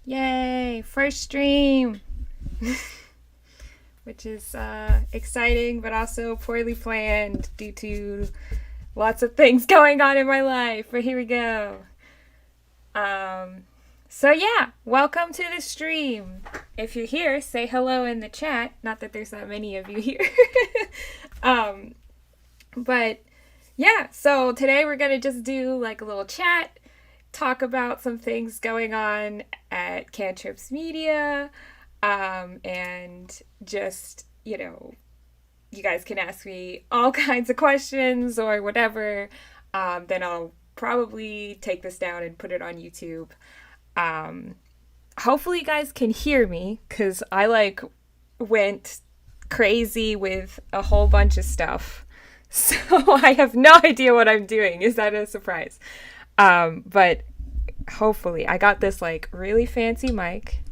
Yay! First stream! Which is exciting, but also poorly planned due to lots of things going on in my life. But here we go. Um, so, yeah, welcome to the stream. If you're here, say hello in the chat. Not that there's that many of you here. um, but yeah, so today we're going to just do like a little chat, talk about some things going on at Cantrips Media, and just, you guys can ask me all kinds of questions or whatever. Then I'll probably take this down and put it on YouTube. Um, Hopefully, you guys can hear me because I like went crazy with a whole bunch of stuff. So I have no idea what I'm doing. Is that a surprise? But hopefully, I got this like really fancy mic.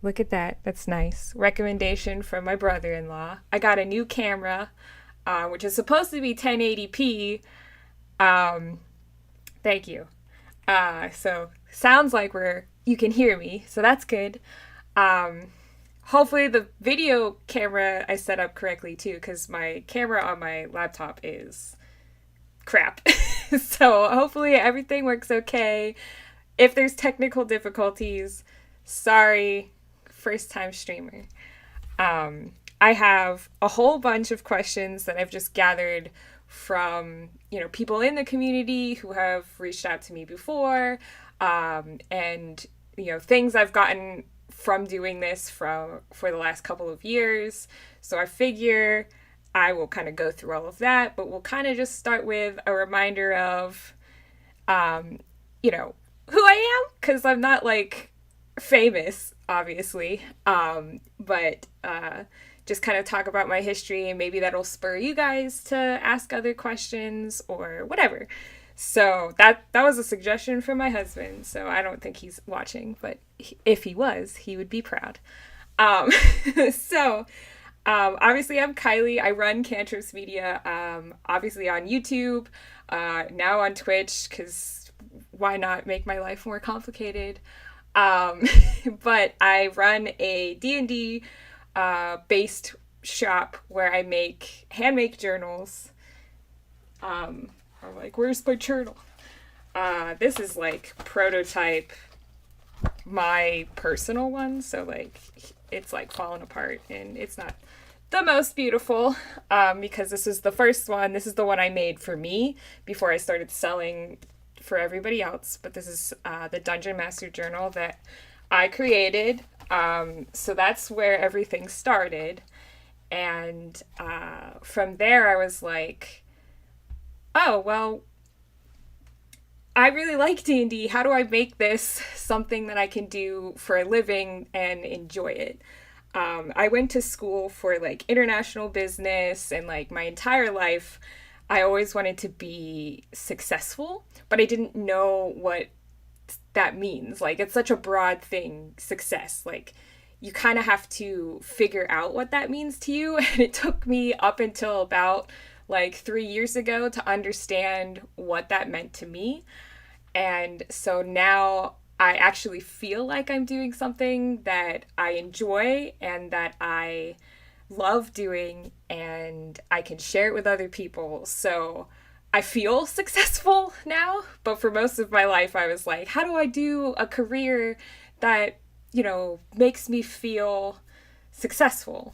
Look at that. That's nice. Recommendation from my brother in law. I got a new camera, which is supposed to be 1080p. Um, Thank you. So sounds like you can hear me, so that's good. Um, Hopefully the video camera I set up correctly too, because my camera on my laptop is crap. So hopefully everything works okay. If there's technical difficulties, sorry, first time streamer. I have a whole bunch of questions that I've just gathered from people in the community who have reached out to me before, and things I've gotten from doing this for the last couple of years. So I figure I will kind of go through all of that, but we'll kind of just start with a reminder of um, who I am, because I'm not like famous, obviously, but just kind of talk about my history, and maybe that'll spur you guys to ask other questions or whatever. So that was a suggestion from my husband. So I don't think he's watching, but if he was, he would be proud. Um, so obviously, I'm Kylie. I run Cantrips Media, obviously on YouTube, now on Twitch, because why not make my life more complicated? Um, but I run a D&D based shop where I make handmade journals. I'm like, where's my journal? This is like prototype, my personal one, so like it's like falling apart and it's not the most beautiful, because this is the first one. This is the one I made for me before I started selling for everybody else. But this is the Dungeon Master Journal that I created. So that's where everything started. And from there, I was like, oh, well, I really like D&D. How do I make this something that I can do for a living and enjoy it? I went to school for like international business, and like my entire life, I always wanted to be successful, but I didn't know what that means. Like, it's such a broad thing, success. Like, you kind of have to figure out what that means to you. And it took me up until about like 3 years ago to understand what that meant to me. And so now I actually feel like I'm doing something that I enjoy and that I love doing, and I can share it with other people. So I feel successful now, but for most of my life, I was like, how do I do a career that, makes me feel successful?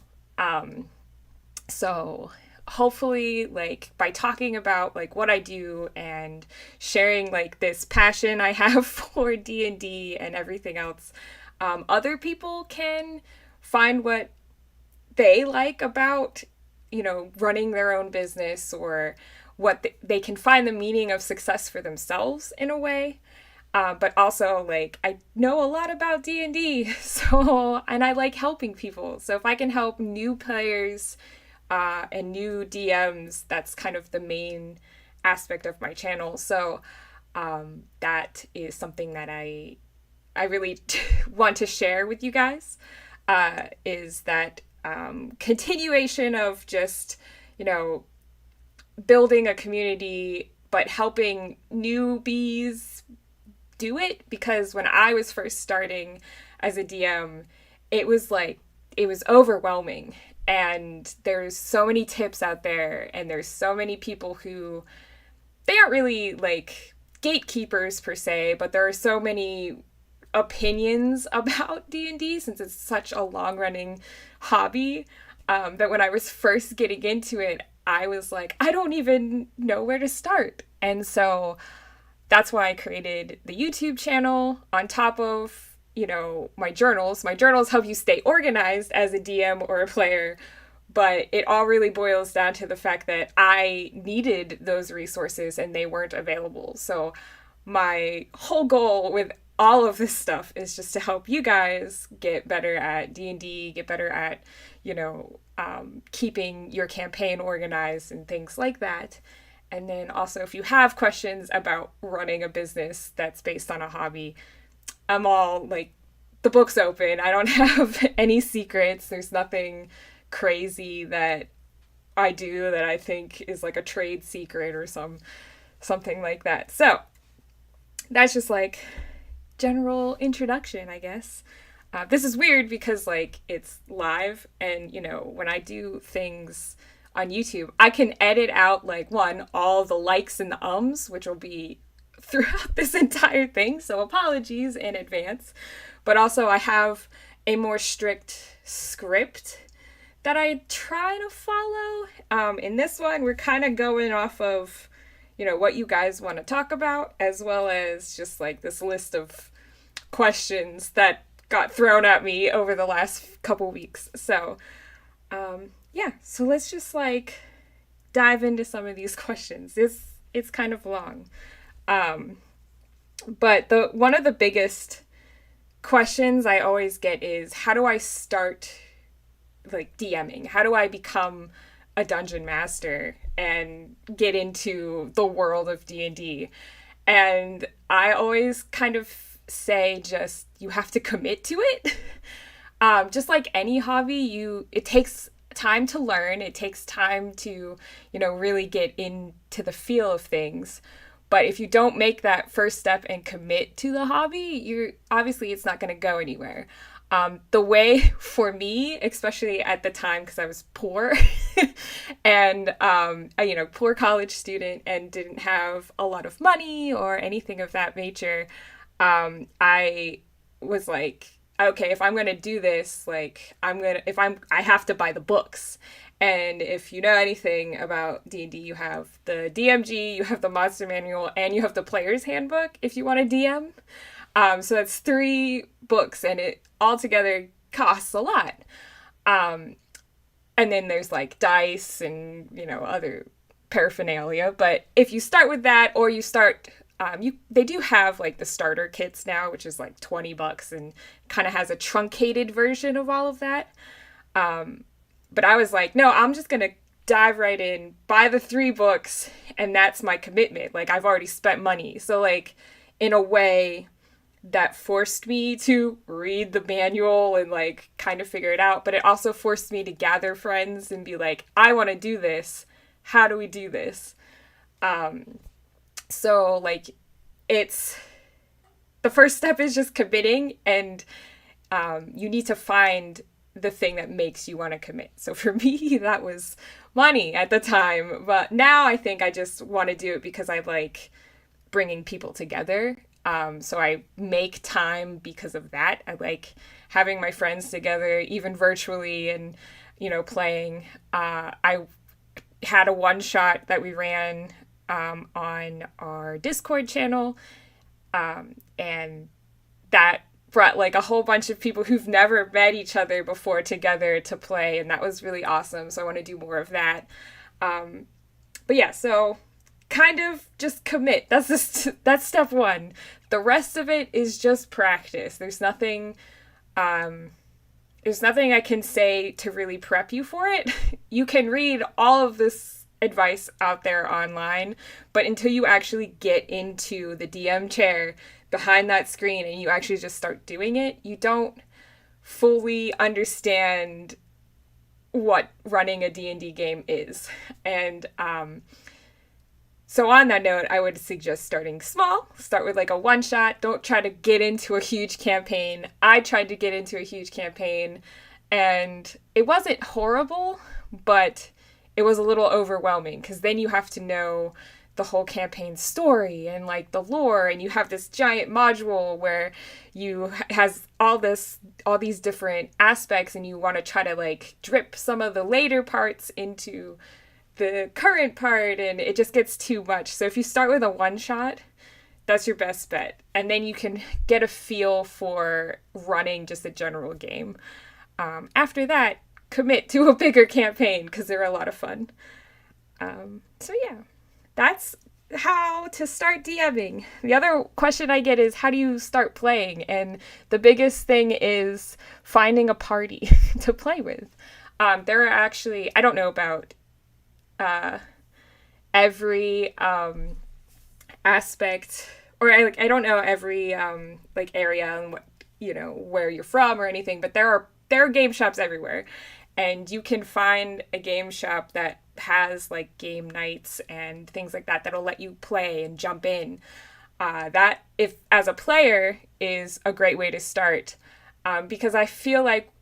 So hopefully, like, by talking about like what I do and sharing like this passion I have for D&D and everything else, other people can find what they like about running their own business, or what they can find the meaning of success for themselves in a way. But also, like, I know a lot about D&D, so, and I like helping people. So if I can help new players and new DMs, that's kind of the main aspect of my channel. So that is something that I really want to share with you guys, is that continuation of just, building a community, but helping newbies do it, because when I was first starting as a DM, it was like, it was overwhelming. And there's so many tips out there, and there's so many people who, they aren't really like gatekeepers per se, but there are so many opinions about D&D, since it's such a long-running hobby, that when I was first getting into it, I was like, I don't even know where to start. And so that's why I created the YouTube channel on top of, you know, my journals. My journals help you stay organized as a DM or a player, but it all really boils down to the fact that I needed those resources and they weren't available. So my whole goal with all of this stuff is just to help you guys get better at D&D, get better at, you know, keeping your campaign organized and things like that. And then also, if you have questions about running a business that's based on a hobby, I'm all like, the book's open. I don't have any secrets. There's nothing crazy that I do that I think is like a trade secret or something like that. So that's just like general introduction, I guess. This is weird because like it's live, and you know, when I do things on YouTube, I can edit out like all the likes and the ums, which will be throughout this entire thing, so apologies in advance. But also I have a more strict script that I try to follow. In this one, we're kind of going off of, you know, what you guys want to talk about, as well as just like this list of questions that got thrown at me over the last couple weeks. So, yeah, so let's just like dive into some of these questions. It's kind of long. But one of the biggest questions I always get is, how do I start like DMing? How do I become a dungeon master and get into the world of D&D? And I always kind of say, just, you have to commit to it. Just like any hobby, it takes time to learn. It takes time to, you know, really get into the feel of things. But if you don't make that first step and commit to the hobby, obviously it's not going to go anywhere. The way for me, especially at the time, because I was poor and, poor college student and didn't have a lot of money or anything of that nature, I was like, okay, if I'm going to do this, like I have to buy the books. And if you know anything about D&D, you have the DMG, you have the Monster Manual, and you have the Player's Handbook if you want to DM. So that's 3 books, and it altogether costs a lot. And then there's like dice and, you know, other paraphernalia. But if you start with that, or you start, they do have like the starter kits now, which is like $20 and kind of has a truncated version of all of that. But I was like, no, I'm just going to dive right in, buy the 3 books, and that's my commitment. Like, I've already spent money. So, like, in a way, that forced me to read the manual and, like, kind of figure it out. But it also forced me to gather friends and be like, I want to do this. How do we do this? So, like, the first step is just committing, and you need to find the thing that makes you want to commit. So for me, that was money at the time. But now I think I just want to do it because I like bringing people together. So I make time because of that. I like having my friends together, even virtually, and, you know, playing. I had a one-shot that we ran on our Discord channel, and that brought like a whole bunch of people who've never met each other before together to play, and that was really awesome. So I want to do more of that. But yeah, so kind of just commit. That's step 1. The rest of it is just practice. There's nothing I can say to really prep you for it. You can read all of this advice out there online, but until you actually get into the DM chair behind that screen and you actually just start doing it, you don't fully understand what running a D&D game is. And So on that note, I would suggest starting small. Start with like a one shot. Don't try to get into a huge campaign. I tried to get into a huge campaign and it wasn't horrible, but it was a little overwhelming because then you have to know the whole campaign story and like the lore, and you have this giant module where you has all these different aspects, and you want to try to like drip some of the later parts into the current part, and it just gets too much. So if you start with a one shot, that's your best bet, and then you can get a feel for running just a general game. After that, commit to a bigger campaign because they're a lot of fun. So yeah, that's how to start DMing. The other question I get is how do you start playing? And the biggest thing is finding a party to play with. There are actually, I don't know about every aspect, or I don't know every like area and what, where you're from or anything, but there are game shops everywhere, and you can find a game shop that has like game nights and things like that that'll let you play and jump in. That, if as a player, is a great way to start, because I feel like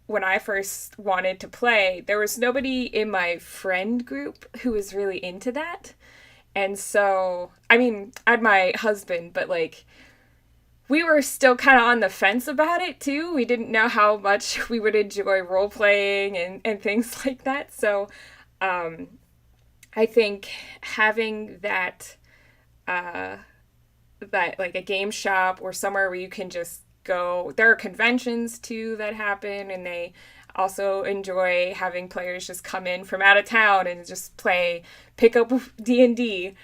when I first wanted to play, there was nobody in my friend group who was really into that. And so, I mean, I had my husband, but like, we were still kind of on the fence about it too. We didn't know how much we would enjoy role playing and things like that. So I think having that like a game shop or somewhere where you can just go. There are conventions too that happen, and they also enjoy having players just come in from out of town and just pick up D&D.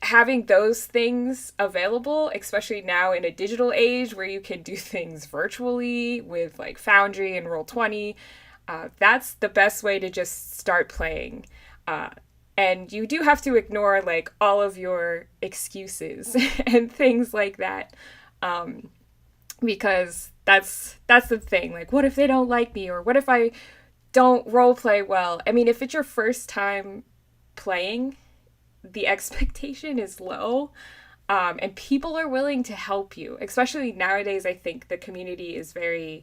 Having those things available, especially now in a digital age where you can do things virtually with like Foundry and Roll20, that's the best way to just start playing. And you do have to ignore like all of your excuses and things like that. Because that's the thing. Like, what if they don't like me? Or what if I don't role play well? I mean, if it's your first time playing, the expectation is low, and people are willing to help you. Especially nowadays, I think the community is very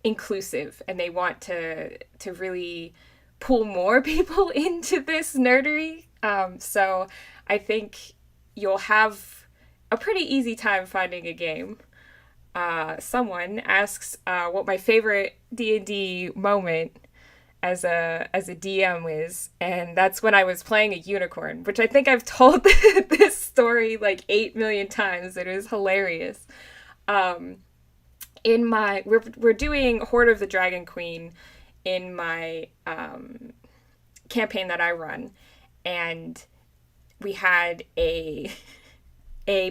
inclusive, and they want to really pull more people into this nerdery. So I think you'll have a pretty easy time finding a game. Someone asks what my favorite D&D moment as a DM is, and that's when I was playing a unicorn, which I think I've told this story like 8 million times. It is hilarious. We're doing Horde of the Dragon Queen in my campaign that I run, and we had a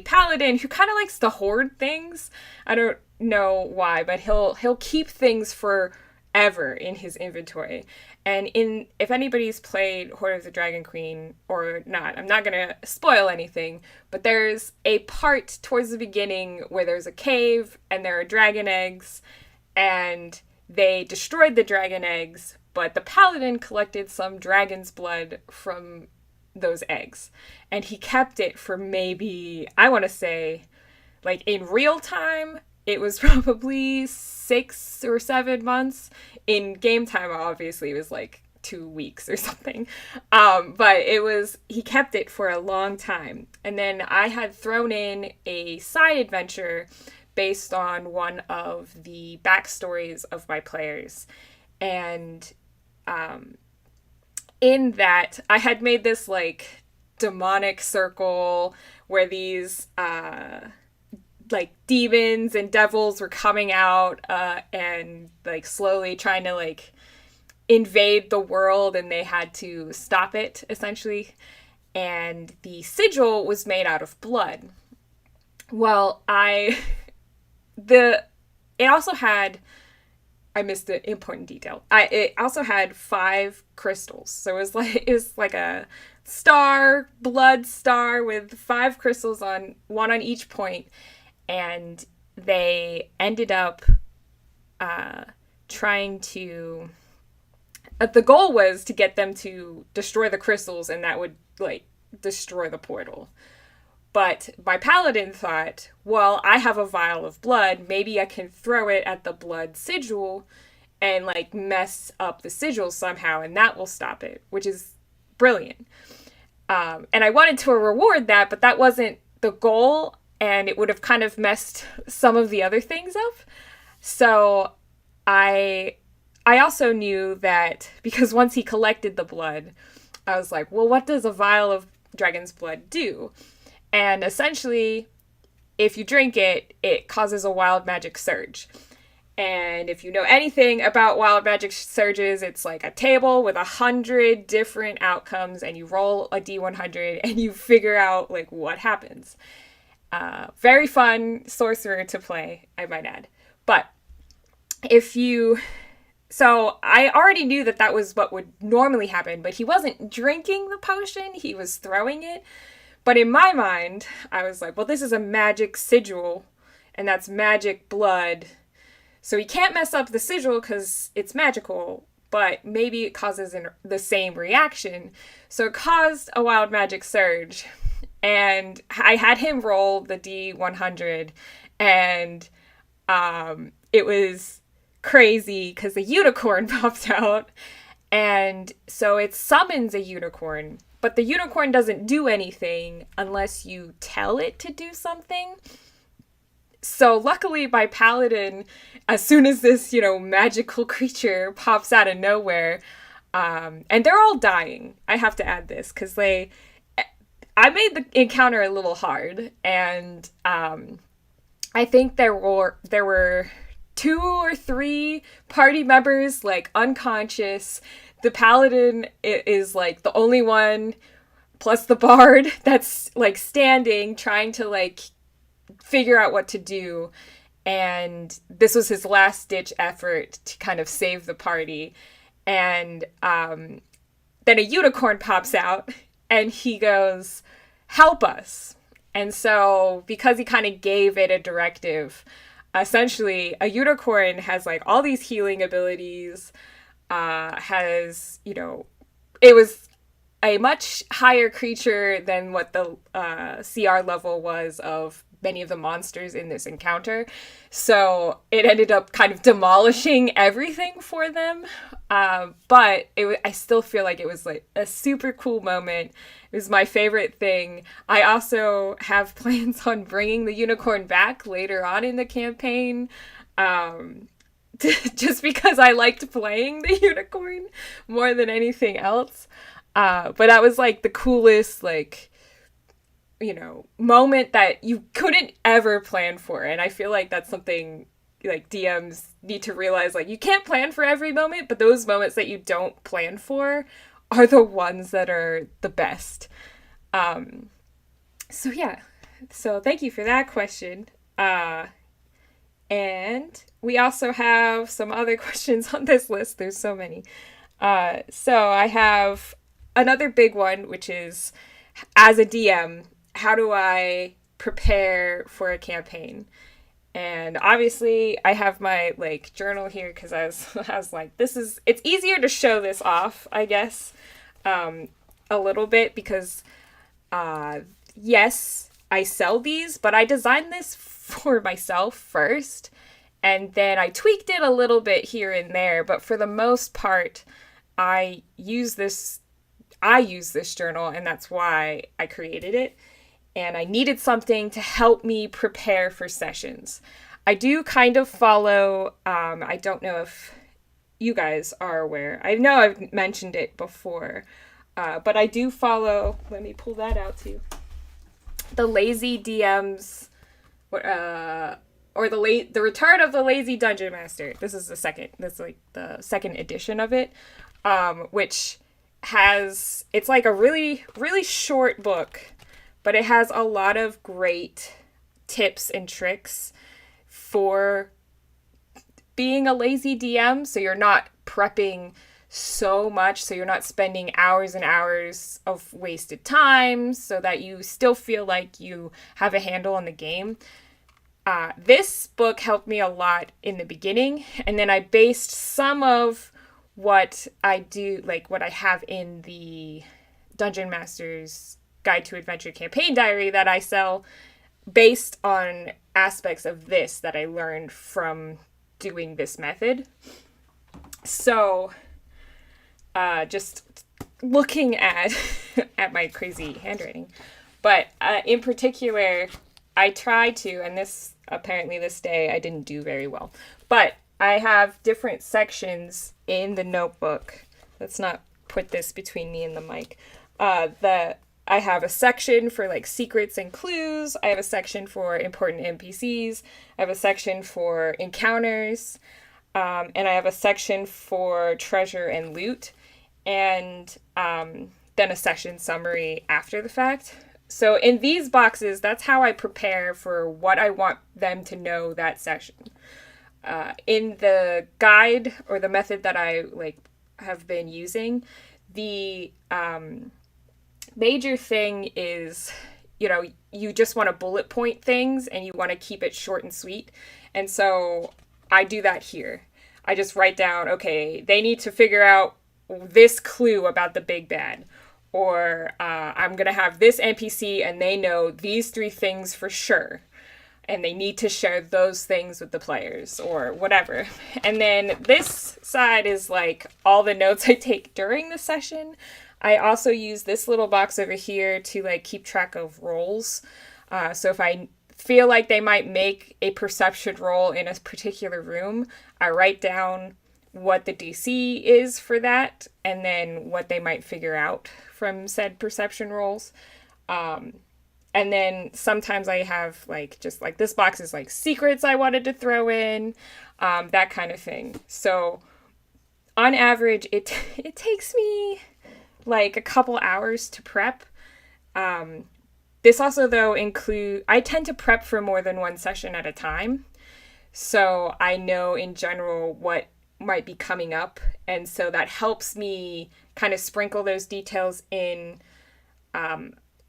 paladin who kind of likes to hoard things. I don't know why, but he'll keep things forever in his inventory. And if anybody's played Horde of the Dragon Queen or not, I'm not gonna spoil anything, but there's a part towards the beginning where there's a cave and there are dragon eggs, and they destroyed the dragon eggs, but the paladin collected some dragon's blood from those eggs, and he kept it for maybe, I want to say, like in real time it was probably 6 or 7 months. In game time, obviously, it was like 2 weeks or something. But he kept it for a long time. And then I had thrown in a side adventure based on one of the backstories of my players. And in that, I had made this like demonic circle where these like demons and devils were coming out and like slowly trying to like invade the world, and they had to stop it essentially. And the sigil was made out of blood. Well, it also had, I missed an important detail. It also had 5 crystals. So it was like a blood star with 5 crystals one on each point. And they ended up trying to... the goal was to get them to destroy the crystals, and that would like destroy the portal. But my paladin thought, well, I have a vial of blood. Maybe I can throw it at the blood sigil and like mess up the sigil somehow, and that will stop it, which is brilliant. And I wanted to reward that, but that wasn't the goal, and it would have kind of messed some of the other things up. So I also knew that because once he collected the blood, I was like, well, what does a vial of dragon's blood do? And essentially, if you drink it, it causes a wild magic surge. And if you know anything about wild magic surges, it's like a table with 100 different outcomes, and you roll a d100 and you figure out like what happens. Very fun sorcerer to play, I might add. But so I already knew that was what would normally happen, but he wasn't drinking the potion, he was throwing it. But in my mind, I was like, well, this is a magic sigil, and that's magic blood. So he can't mess up the sigil because it's magical, but maybe it causes the same reaction. So it caused a wild magic surge. And I had him roll the D100, and it was crazy because the unicorn popped out. And so it summons a unicorn. But the unicorn doesn't do anything unless you tell it to do something. So luckily my paladin, as soon as this, magical creature pops out of nowhere, and they're all dying. I have to add this because I made the encounter a little hard, and I think there were 2 or 3 party members like unconscious. The paladin is like the only one, plus the bard, that's like standing, trying to like figure out what to do. And this was his last ditch effort to kind of save the party. And then a unicorn pops out and he goes, "Help us." And so because he kind of gave it a directive, essentially a unicorn has like all these healing abilities, it was a much higher creature than what the CR level was of many of the monsters in this encounter. So it ended up kind of demolishing everything for them. But I still feel like it was like a super cool moment. It was my favorite thing. I also have plans on bringing the unicorn back later on in the campaign. Just because I liked playing the unicorn more than anything else. But that was like the coolest, moment that you couldn't ever plan for. And I feel like that's something like DMs need to realize, like, you can't plan for every moment, but those moments that you don't plan for are the ones that are the best. So yeah. So thank you for that question. And we also have some other questions on this list. There's so many. So I have another big one, which is, as a DM, how do I prepare for a campaign? And obviously I have my journal here because I was like, it's easier to show this off, I guess, a little bit because, yes, I sell these, but I designed this for myself first, and then I tweaked it a little bit here and there, but for the most part, I use this journal, and that's why I created it. And I needed something to help me prepare for sessions. I do kind of follow, I don't know if you guys are aware. I know I've mentioned it before, but I do follow, let me pull that out too, the Lazy DMs, or the Return of the Lazy Dungeon Master. That's the second edition of it, which it's like a really, really short book, but it has a lot of great tips and tricks for being a lazy DM. So you're not prepping so much, so you're not spending hours and hours of wasted time, so that you still feel like you have a handle on the game. This book helped me a lot in the beginning, and then I based some of what I do, what I have in the Dungeon Master's Guide to Adventure campaign diary that I sell based on aspects of this that I learned from doing this method. So, just looking at at my crazy handwriting, but in particular, I try to, and this apparently this day I didn't do very well, but I have different sections in the notebook. Let's not put this between me and the mic. I have a section for like secrets and clues. I have a section for important NPCs. I have a section for encounters. And I have a section for treasure and loot. And then a section summary after the fact. So in these boxes, that's how I prepare for what I want them to know that session. In the guide or the method that I have been using, the major thing is, you just want to bullet point things and you want to keep it short and sweet. And so I do that here. I just write down, okay, they need to figure out this clue about the big bad. Or I'm going to have this NPC and they know these 3 things for sure. And they need to share those things with the players or whatever. And then this side is like all the notes I take during the session. I also use this little box over here to keep track of rolls. So if I feel like they might make a perception roll in a particular room, I write down what the DC is for that and then what they might figure out from said perception rolls. And then sometimes I have just this box is secrets I wanted to throw in, that kind of thing. So on average, it takes me a couple hours to prep. This also, though, I tend to prep for more than one session at a time. So I know in general what might be coming up. And so that helps me kind of sprinkle those details in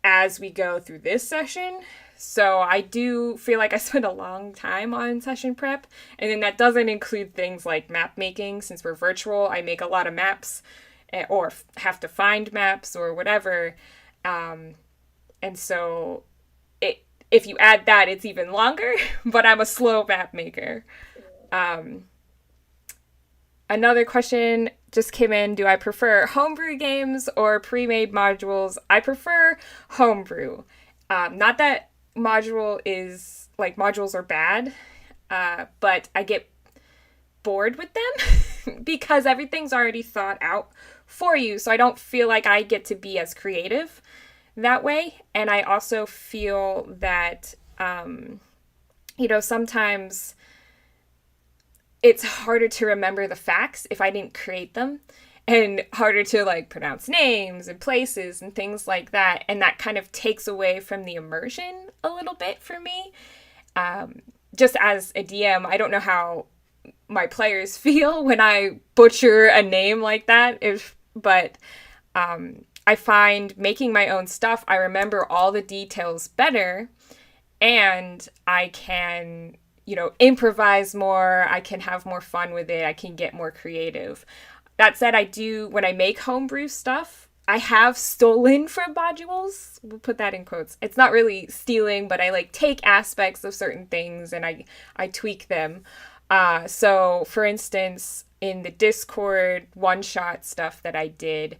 as we go through this session. So I do feel like I spend a long time on session prep. And then that doesn't include things like map making. Since we're virtual, I make a lot of maps or have to find maps or whatever. And so if you add that, it's even longer, but I'm a slow map maker. Another question just came in. Do I prefer homebrew games or pre-made modules? I prefer homebrew. Not that modules are bad, but I get bored with them because everything's already thought out for you. So I don't feel like I get to be as creative that way. And I also feel that, sometimes it's harder to remember the facts if I didn't create them, and harder to pronounce names and places and things like that. And that kind of takes away from the immersion a little bit for me. Just as a DM, I don't know how my players feel when I butcher a name like that, but I find making my own stuff, I remember all the details better, and I can improvise more, I can have more fun with it, I can get more creative. That said, when I make homebrew stuff, I have stolen from modules. We'll put that in quotes. It's not really stealing, but I take aspects of certain things and I tweak them. So for instance, in the Discord one-shot stuff that I did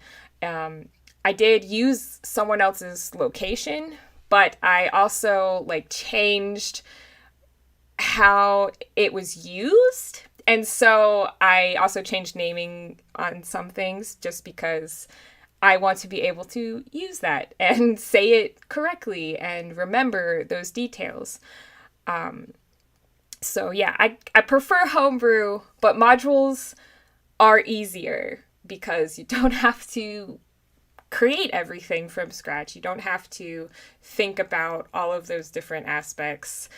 use someone else's location, but I also changed how it was used. And so I also changed naming on some things just because I want to be able to use that and say it correctly and remember those details. So yeah, I prefer homebrew, but modules are easier because you don't have to create everything from scratch. You don't have to think about all of those different aspects.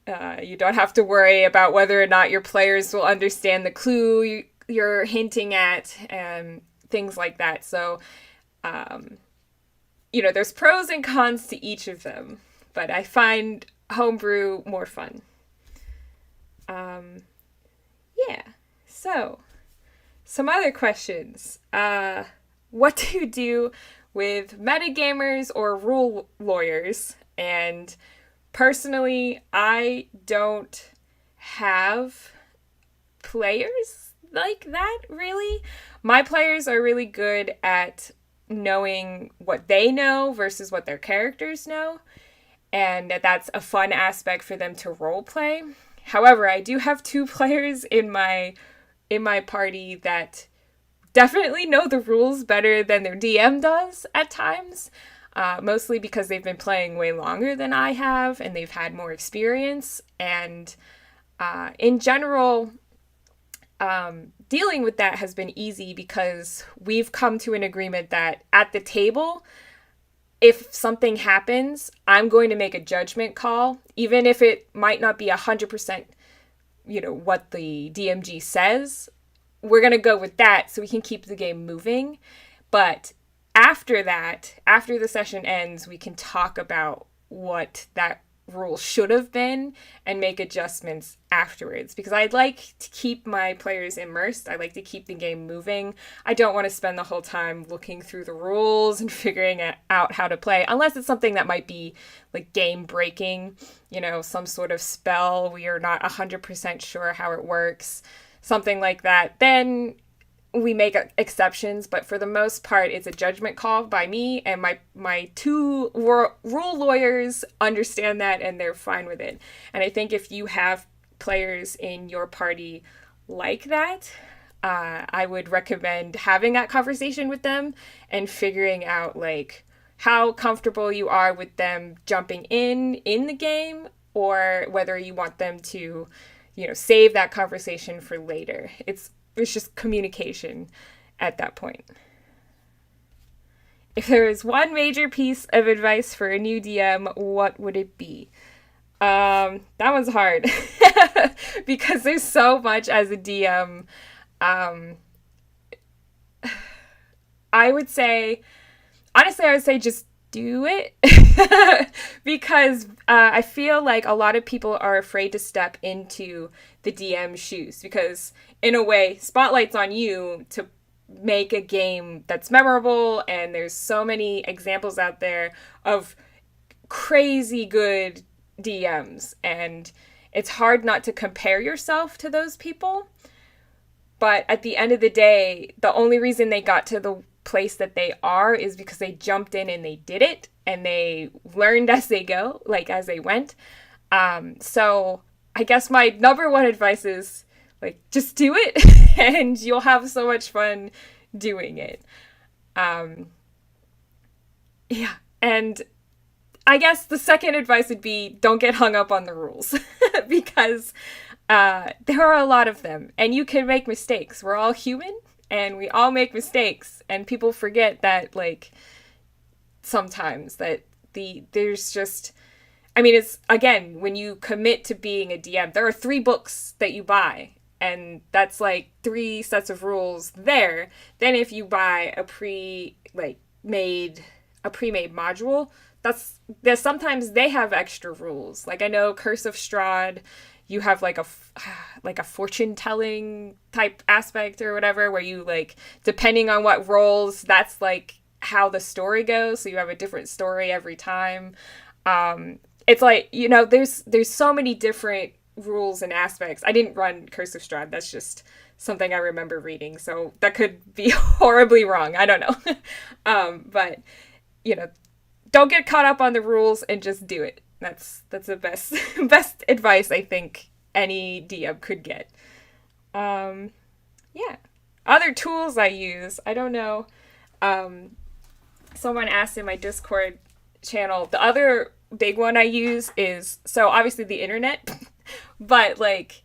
You don't have to worry about whether or not your players will understand the clue you're hinting at and things like that. So, there's pros and cons to each of them, but I find homebrew more fun. Yeah. So, some other questions. What do you do with metagamers or rule lawyers. And personally, I don't have players like that, really. My players are really good at knowing what they know versus what their characters know, and that's a fun aspect for them to role play. However, I do have two players in my party that definitely know the rules better than their DM does at times, mostly because they've been playing way longer than I have and they've had more experience. And in general, dealing with that has been easy because we've come to an agreement that at the table, if something happens, I'm going to make a judgment call, even if it might not be 100%, what the DMG says. We're going to go with that so we can keep the game moving. But after that, after the session ends, we can talk about what that rule should have been and make adjustments afterwards, because I'd like to keep my players immersed. I like to keep the game moving. I don't want to spend the whole time looking through the rules and figuring out how to play, unless it's something that might be like game breaking, some sort of spell we are not 100% sure how it works, something like that. Then we make exceptions, but for the most part, it's a judgment call by me, and my two rule lawyers understand that, and they're fine with it. And I think if you have players in your party like that, I would recommend having that conversation with them and figuring out like how comfortable you are with them jumping in the game, or whether you want them to, save that conversation for later. It's just communication at that point. If there was one major piece of advice for a new DM, what would it be? That one's hard because there's so much as a DM. I would say just do it because I feel like a lot of people are afraid to step into the DM's shoes, because in a way, spotlight's on you to make a game that's memorable, and there's so many examples out there of crazy good DMs, and it's hard not to compare yourself to those people. But at the end of the day, the only reason they got to the place that they are is because they jumped in and they did it, and they learned as they go, like as they went. So I guess my number one advice is like, just do it and you'll have so much fun doing it. Yeah. And I guess the second advice would be don't get hung up on the rules because there are a lot of them and you can make mistakes. We're all human and we all make mistakes, and people forget that, like, sometimes that there's just, it's, again, when you commit to being a DM, there are 3 books that you buy, and that's like 3 sets of rules there. Then if you buy a pre-made module, there's sometimes they have extra rules. Like I know Curse of Strahd, you have like a fortune telling type aspect or whatever, where you, like, depending on what rolls, that's like how the story goes. So you have a different story every time. It's like, there's so many different rules and aspects. I didn't run Curse of Strahd. That's just something I remember reading. So that could be horribly wrong. I don't know. But, don't get caught up on the rules and just do it. That's the best advice I think any DM could get. Yeah. Other tools I use, I don't know. Someone asked in my Discord channel, the other big one I use is, so obviously the internet, but like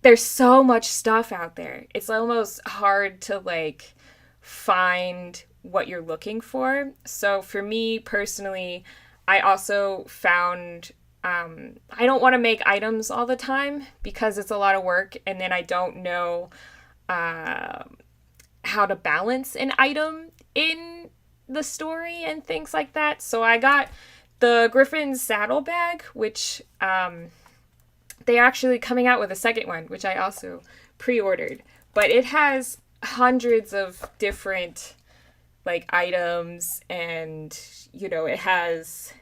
there's so much stuff out there. It's almost hard to like find what you're looking for. So for me personally, I also found I don't want to make items all the time because it's a lot of work, and then I don't know how to balance an item in the story and things like that. So I got the Griffin's saddlebag, which they're actually coming out with a second one, which I also pre-ordered. But it has hundreds of different like items, and it has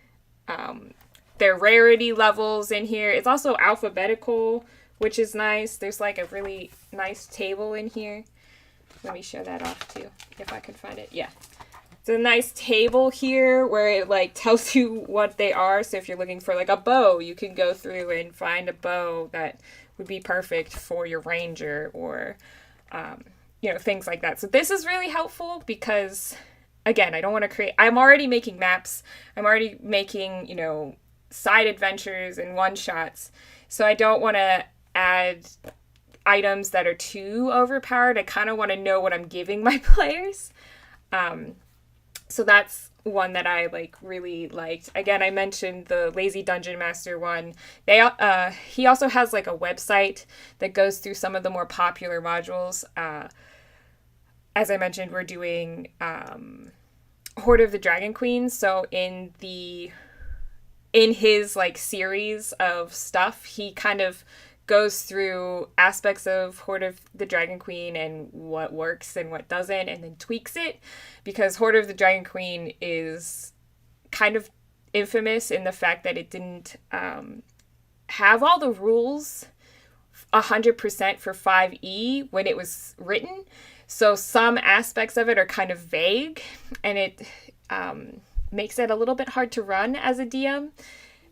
their rarity levels in here. It's also alphabetical, which is nice. There's like a really nice table in here. Let me show that off too, if I can find it. Yeah. It's a nice table here where it like tells you what they are. So if you're looking for like a bow, you can go through and find a bow that would be perfect for your ranger, or things like that. So this is really helpful because, again, I don't want to create... I'm already making maps. I'm already making, side adventures and one-shots. So I don't want to add items that are too overpowered. I kind of want to know what I'm giving my players. So that's one that I really liked. Again, I mentioned the Lazy Dungeon Master one. He also has like a website that goes through some of the more popular modules. As I mentioned, we're doing Horde of the Dragon Queen. So in his series of stuff, he kind of goes through aspects of Horde of the Dragon Queen and what works and what doesn't, and then tweaks it, because Horde of the Dragon Queen is kind of infamous in the fact that it didn't have all the rules 100% for 5e when it was written. So some aspects of it are kind of vague, and it makes it a little bit hard to run as a DM.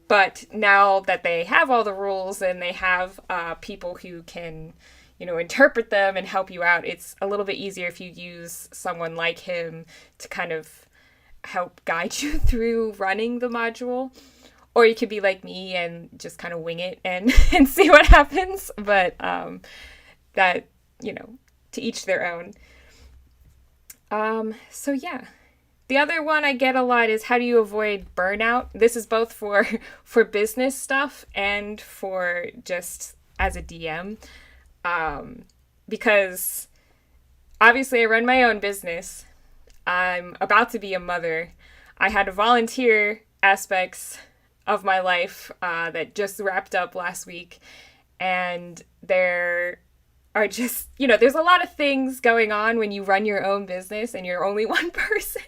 But now that they have all the rules and they have people who can, interpret them and help you out, it's a little bit easier if you use someone like him to kind of help guide you through running the module. Or you could be like me and just kind of wing it and see what happens. But that, to each their own. So yeah. The other one I get a lot is, how do you avoid burnout? This is both for business stuff and for just as a DM. Because obviously I run my own business. I'm about to be a mother. I had volunteer aspects of my life that just wrapped up last week. And there are just, there's a lot of things going on when you run your own business and you're only one person.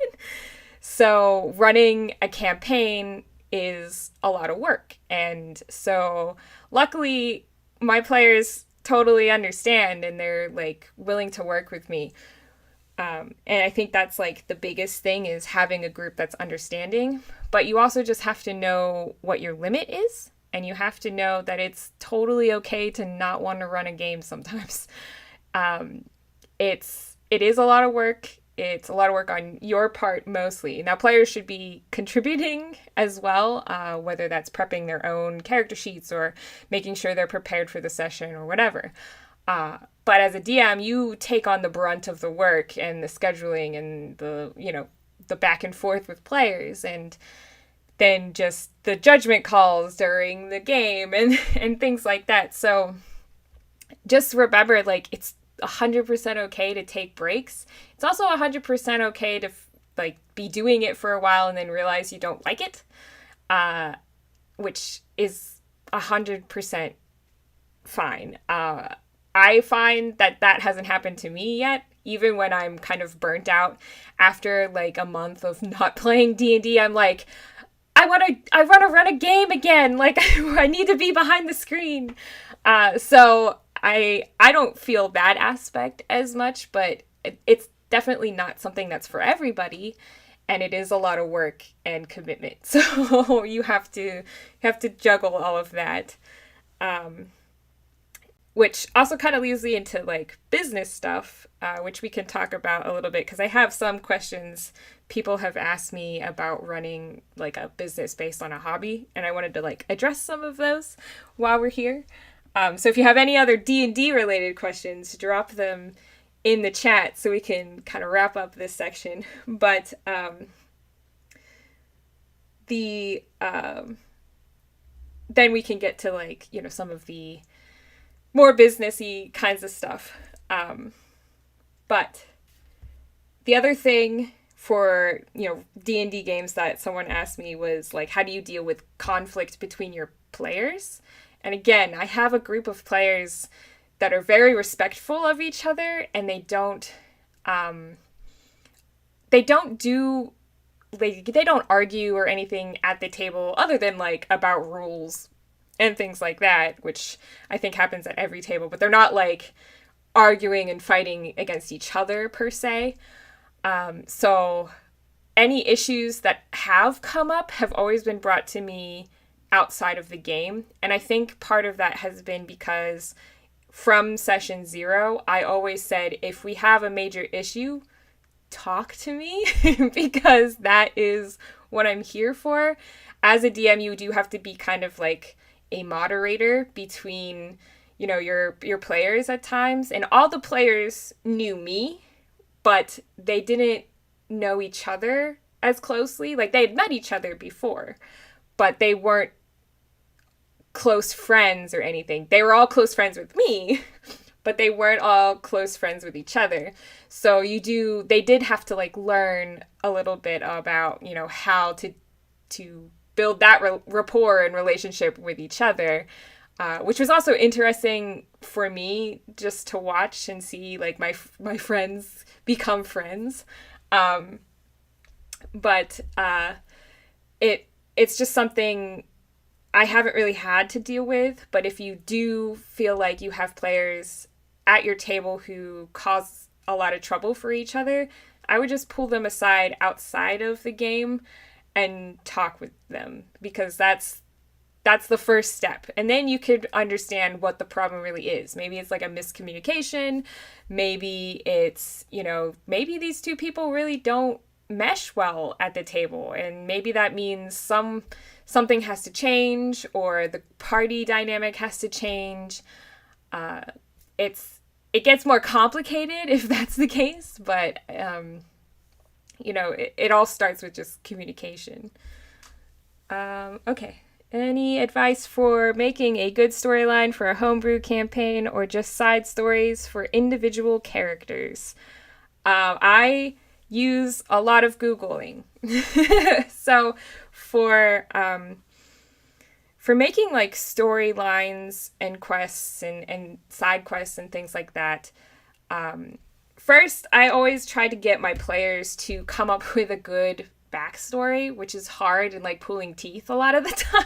So running a campaign is a lot of work. And so luckily my players totally understand and they're willing to work with me. And I think that's the biggest thing, is having a group that's understanding. But you also just have to know what your limit is. And you have to know that it's totally okay to not want to run a game sometimes. It is a lot of work. It's a lot of work on your part mostly. Now, players should be contributing as well, whether that's prepping their own character sheets or making sure they're prepared for the session or whatever. But as a DM, you take on the brunt of the work and the scheduling and the back and forth with players, and then just the judgment calls during the game and things like that. So just remember, it's 100% okay to take breaks. It's also 100% okay to be doing it for a while and then realize you don't like it, which is 100% fine. I find that hasn't happened to me yet. Even when I'm kind of burnt out after a month of not playing D&D, I'm like, I want to run a game again. I need to be behind the screen. So I don't feel that aspect as much, but it's definitely not something that's for everybody, and it is a lot of work and commitment. So you have to juggle all of that. Which also kind of leads me into business stuff, which we can talk about a little bit, because I have some questions people have asked me about running a business based on a hobby, and I wanted to address some of those while we're here. So if you have any other D&D related questions, drop them in the chat so we can kind of wrap up this section. But then we can get to some of the more businessy kinds of stuff. But the other thing for, D&D games that someone asked me was how do you deal with conflict between your players? And again, I have a group of players that are very respectful of each other, and they don't they don't do, they don't argue or anything at the table other than like about rules and things like that, which I think happens at every table, but they're not like arguing and fighting against each other per se. So any issues that have come up have always been brought to me outside of the game. And I think part of that has been because from session 0, I always said, if we have a major issue, talk to me because that is what I'm here for. As a DM, you do have to be kind of like a moderator between, you know, your players at times. And all the players knew me, but they didn't know each other as closely. Like, they had met each other before, but they weren't close friends or anything. They were all close friends with me, but they weren't all close friends with each other. So they did have to like learn a little bit about, you know, how to build that rapport and relationship with each other, which was also interesting for me just to watch and see like my friends become friends. But it's just something I haven't really had to deal with. But if you do feel like you have players at your table who cause a lot of trouble for each other, I would just pull them aside outside of the game and talk with them, because that's the first step. And then you could understand what the problem really is. Maybe it's like a miscommunication. Maybe it's, you know, maybe these two people really don't mesh well at the table. And maybe that means something has to change, or the party dynamic has to change. It gets more complicated if that's the case, but you know, it all starts with just communication. Okay. Any advice for making a good storyline for a homebrew campaign, or just side stories for individual characters? I use a lot of Googling. So for making like storylines and quests and side quests and things like that, first, I always try to get my players to come up with a good backstory, which is hard and like pulling teeth a lot of the time.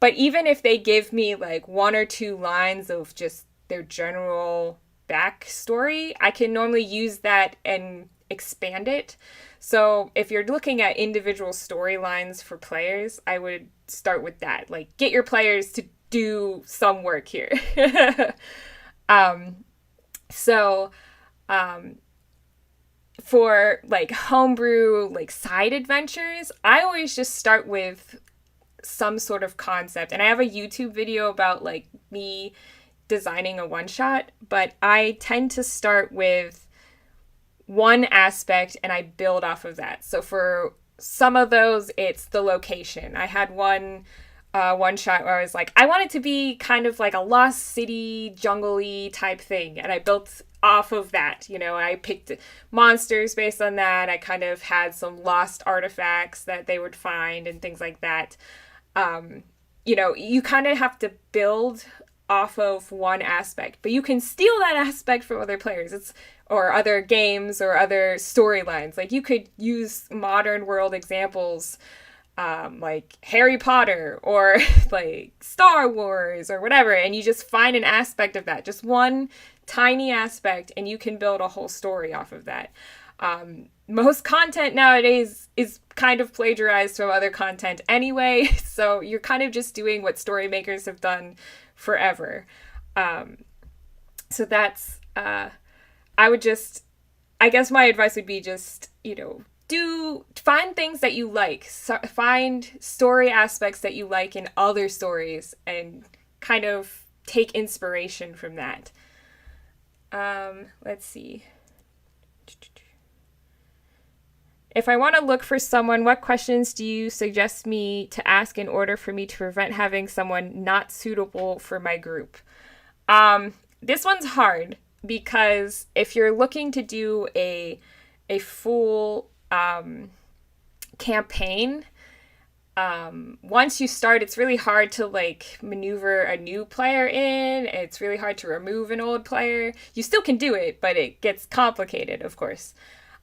But even if they give me like 1 or 2 lines of just their general backstory, I can normally use that and expand it. So if you're looking at individual storylines for players, I would start with that. Like, get your players to do some work here. For like homebrew, like side adventures, I always just start with some sort of concept. And I have a YouTube video about like me designing a one-shot, but I tend to start with one aspect and I build off of that. So for some of those, it's the location. I had one shot where I was like, I want it to be kind of like a Lost City, jungle-y type thing. And I built off of that. You know, I picked monsters based on that. I kind of had some lost artifacts that they would find and things like that. You know, you kind of have to build off of one aspect, but you can steal that aspect from other players. Or other games or other storylines. Like, you could use modern world examples, like Harry Potter or like Star Wars or whatever, and you just find an aspect of that, just one tiny aspect, and you can build a whole story off of that. Most content nowadays is kind of plagiarized from other content anyway, so you're kind of just doing what story makers have done forever. So that's I guess my advice would be just, you know, find things that you like. So find story aspects that you like in other stories and kind of take inspiration from that. Let's see. If I want to look for someone, what questions do you suggest me to ask in order for me to prevent having someone not suitable for my group? This one's hard. Because if you're looking to do a full campaign, once you start, it's really hard to like maneuver a new player in. It's really hard to remove an old player. You still can do it, but it gets complicated, of course.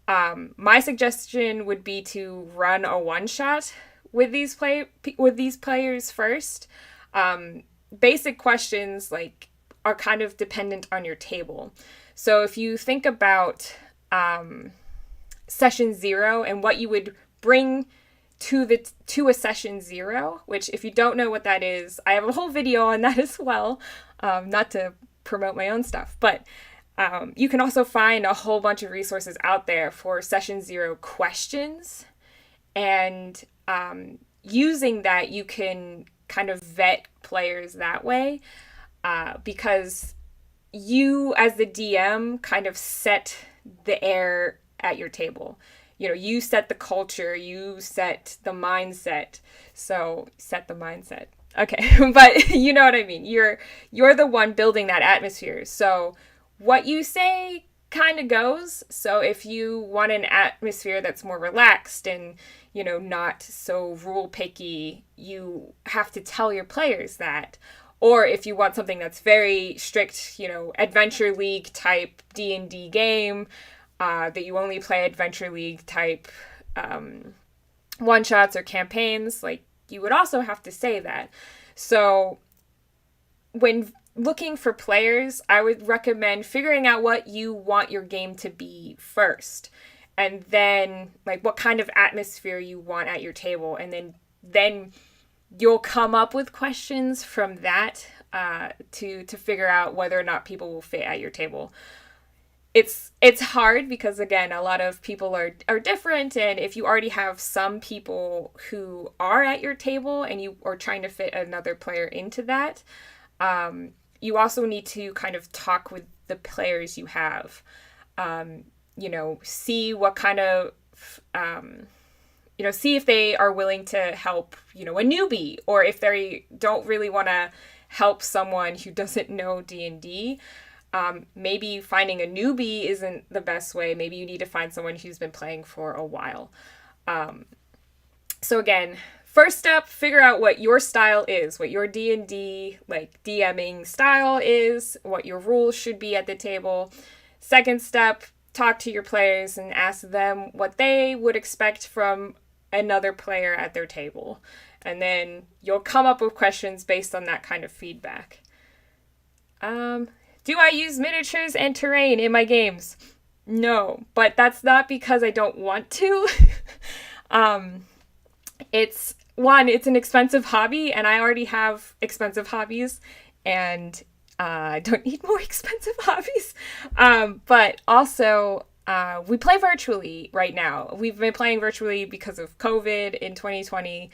My suggestion would be to run a one shot with these players first. Basic questions like are kind of dependent on your table. So if you think about session 0 and what you would bring to a session 0, which if you don't know what that is, I have a whole video on that as well. Not to promote my own stuff, but you can also find a whole bunch of resources out there for session 0 questions. And using that, you can kind of vet players that way, because you as the DM kind of set the air at your table. You set the culture, you set the mindset. So set the mindset. Okay, but you know what I mean. You're the one building that atmosphere. So what you say kind of goes. So if you want an atmosphere that's more relaxed and, not so rule picky, you have to tell your players that. Or if you want something that's very strict, Adventure League type D&D game, that you only play Adventure League type one-shots or campaigns, like, you would also have to say that. So when looking for players, I would recommend figuring out what you want your game to be first. And then, like, what kind of atmosphere you want at your table. And then you'll come up with questions from that to figure out whether or not people will fit at your table. It's hard because, again, a lot of people are different, and if you already have some people who are at your table and you are trying to fit another player into that, you also need to kind of talk with the players you have. See what kind of, see if they are willing to help, a newbie, or if they don't really want to help someone who doesn't know D&D. Maybe finding a newbie isn't the best way. Maybe you need to find someone who's been playing for a while. So again, first step, figure out what your style is, what your D&D, like, DMing style is, what your rules should be at the table. Second step, talk to your players and ask them what they would expect from another player at their table. And then you'll come up with questions based on that kind of feedback. Do I use miniatures and terrain in my games? No, but that's not because I don't want to. It's an expensive hobby, and I already have expensive hobbies, and I don't need more expensive hobbies. But also, we play virtually right now. We've been playing virtually because of COVID in 2020,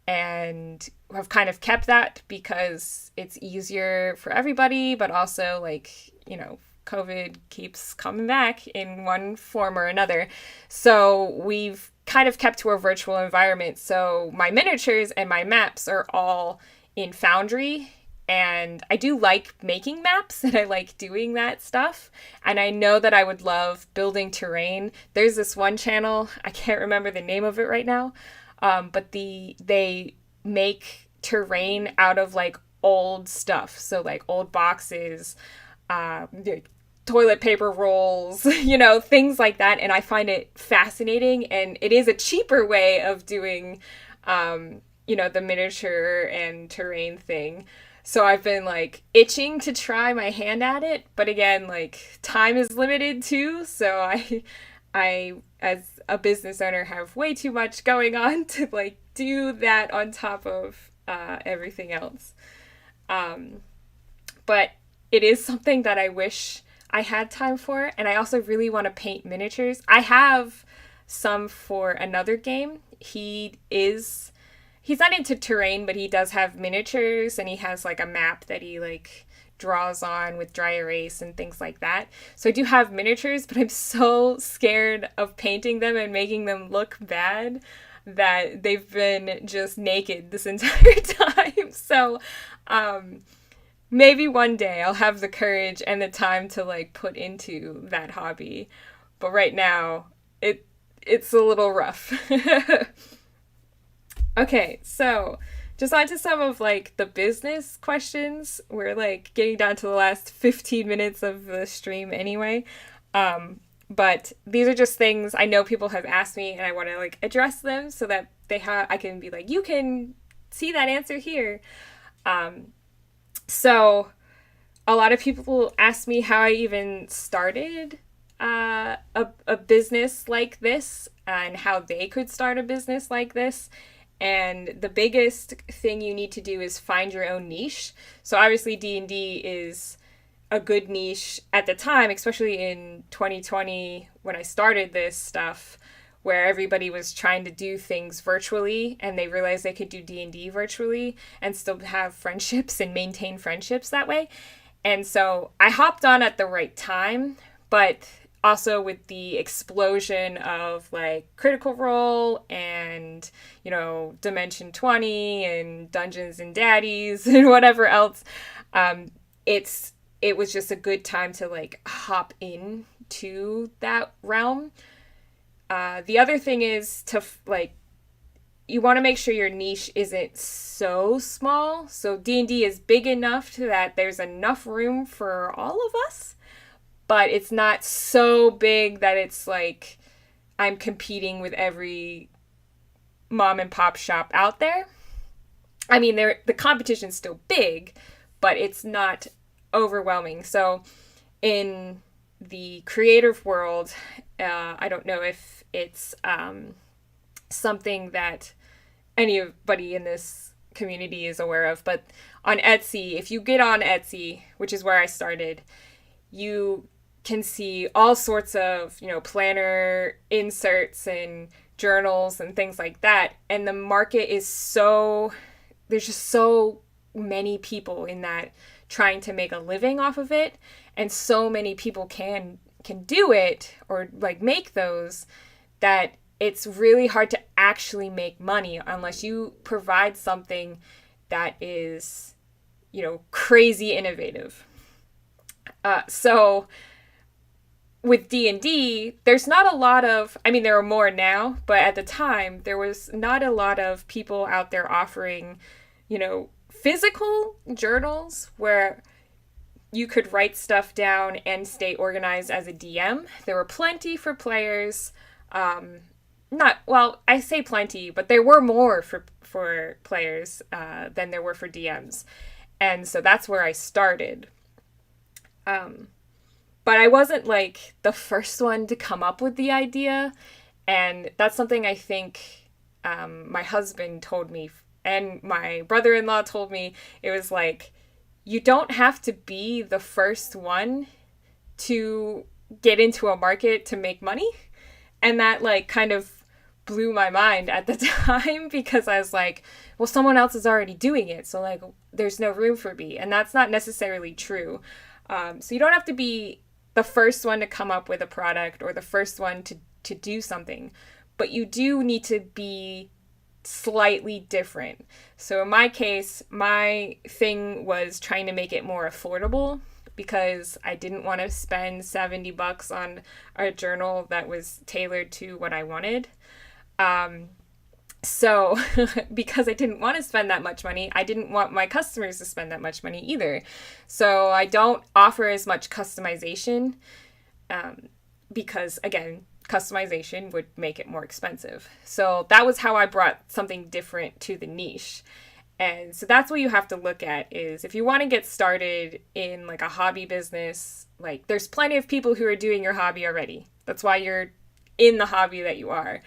and have kind of kept that because it's easier for everybody, but also, like, COVID keeps coming back in one form or another. So we've kind of kept to a virtual environment. So my miniatures and my maps are all in Foundry, and I do like making maps and I like doing that stuff. And I know that I would love building terrain. There's this one channel, I can't remember the name of it right now, but they make terrain out of, like, old stuff. So, like, old boxes, toilet paper rolls, things like that. And I find it fascinating, and it is a cheaper way of doing, the miniature and terrain thing. So I've been, like, itching to try my hand at it. But again, like, time is limited too. So I, as a business owner, have way too much going on to, like, do that on top of everything else. But it is something that I wish I had time for, and I also really want to paint miniatures. I have some for another game. He's not into terrain, but he does have miniatures, and he has, like, a map that he, like, draws on with dry erase and things like that. So I do have miniatures, but I'm so scared of painting them and making them look bad that they've been just naked this entire time. So maybe one day I'll have the courage and the time to, like, put into that hobby. But right now, it's a little rough. Okay, so just on to some of, like, the business questions. We're, like, getting down to the last 15 minutes of the stream anyway. But these are just things I know people have asked me, and I want to like address them so that I can be like, you can see that answer here. So a lot of people ask me how I even started a business like this and how they could start a business like this. And the biggest thing you need to do is find your own niche. So obviously D&D is a good niche at the time, especially in 2020 when I started this stuff, where everybody was trying to do things virtually and they realized they could do D&D virtually and still have friendships and maintain friendships that way. And so I hopped on at the right time, but also with the explosion of like Critical Role and, Dimension 20 and Dungeons and Daddies and whatever else, it was just a good time to like hop into that realm. The other thing is to you want to make sure your niche isn't so small. So D&D is big enough that there's enough room for all of us, but it's not so big that it's like I'm competing with every mom and pop shop out there. I mean, the competition's still big, but it's not overwhelming. So in the creative world, I don't know if it's something that anybody in this community is aware of, but on Etsy, if you get on Etsy, which is where I started, you can see all sorts of, planner inserts and journals and things like that. And the market is there's just so many people in that trying to make a living off of it. And so many people can do it or like make those that it's really hard to actually make money unless you provide something that is, crazy innovative. So with D&D, there's not a lot of, there are more now, but at the time, there was not a lot of people out there offering, physical journals where you could write stuff down and stay organized as a DM. There were plenty for players. I say plenty, but there were more for players than there were for DMs. And so that's where I started. But I wasn't like the first one to come up with the idea. And that's something I think my husband told me and my brother-in-law told me. It was like, you don't have to be the first one to get into a market to make money. And that like kind of blew my mind at the time because I was like, well, someone else is already doing it. So like, there's no room for me. And that's not necessarily true. So you don't have to be the first one to come up with a product or the first one to do something, but you do need to be slightly different. So in my case, my thing was trying to make it more affordable because I didn't want to spend $70 on a journal that was tailored to what I wanted. So because I didn't want to spend that much money, I didn't want my customers to spend that much money either. So I don't offer as much customization because, again, customization would make it more expensive. So that was how I brought something different to the niche. And so that's what you have to look at is if you want to get started in like a hobby business, like there's plenty of people who are doing your hobby already. That's why you're in the hobby that you are.